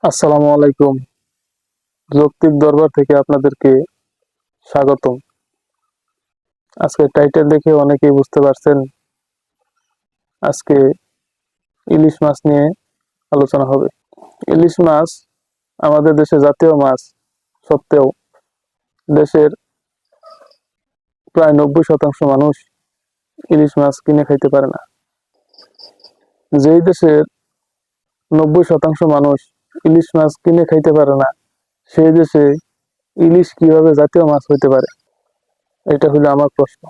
আসসালামু আলাইকুম। যৌক্তিক দরবার থেকে আপনাদেরকে স্বাগতম। আজকে টাইটেল দেখে অনেকেই বুঝতে পারছেন আজকে ইলিশ মাছ নিয়ে আলোচনা হবে। ইলিশ মাছ আমাদের দেশে জাতীয় মাছ সত্ত্বেও দেশের প্রায় 90% মানুষ ইলিশ মাছ কিনে খাইতে পারে না। যেই দেশের 90% মানুষ ইলিশ মাছ কিনে খাইতে পারে না, সেই দেশে ইলিশ কিভাবে জাতীয় মাছ হইতে পারে? এটা হলো আমার প্রশ্ন।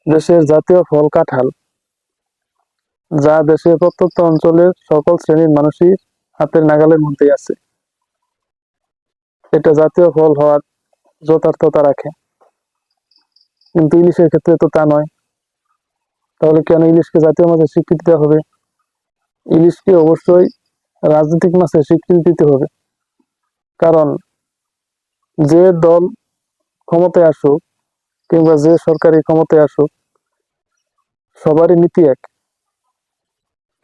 দেশের জাতীয় ফল কাঁঠাল, যা দেশের প্রত্যন্ত অঞ্চলের সকল শ্রেণীর মানুষই হাতের নাগালের মধ্যেই আছে। এটা জাতীয় ফল হওয়ার যথার্থতা রাখে, কিন্তু ইলিশের ক্ষেত্রে তো তা নয়। তাহলে কেন ইলিশকে জাতীয় মাছের স্বীকৃতি দেওয়া হবে? ইলিশকে অবশ্যই রাজনৈতিক মাছের স্বীকৃতি দিতে হবে, কারণ যে দল ক্ষমতায় আসুক কিংবা যে সরকারি ক্ষমতায় আসুক, সবারই নীতি এক।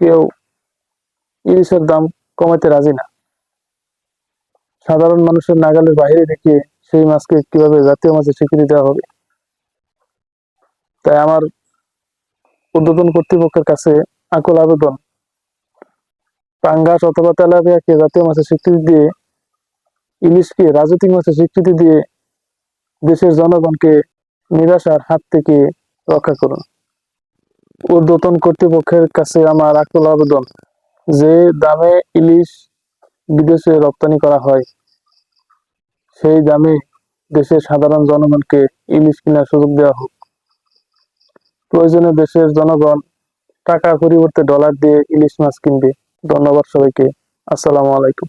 কেউ ইলিশের দাম কমাইতে রাজি না। সাধারণ মানুষের নাগালের বাইরে রেখে সেই মাছকে কিভাবে জাতীয় মাছের স্বীকৃতি দেওয়া হবে? তাই আমার ঊর্ধ্বতন কর্তৃপক্ষের কাছে আকুল আবেদন, পাঙ্গাস অথবা তেলাপিয়াকে জাতীয় মাছের স্বীকৃতি দিয়ে, ইলিশকে রাজনৈতিক মাছের স্বীকৃতি দিয়ে দেশের জনগণকে নিরাশার হাত থেকে রক্ষা করুন। ঊর্ধ্বতন কর্তৃপক্ষের কাছে আমার আকুল আবেদন, যে দামে ইলিশ বিদেশে রপ্তানি করা হয়, সেই দামে দেশের সাধারণ জনগণকে ইলিশ কেনার সুযোগ দেওয়া হোক। প্রয়োজনে দেশের জনগণ টাকার পরিবর্তে ডলার দিয়ে ইলিশ মাছ কিনবে। ধন্যবাদ সবাইকে। আসসালামু আলাইকুম।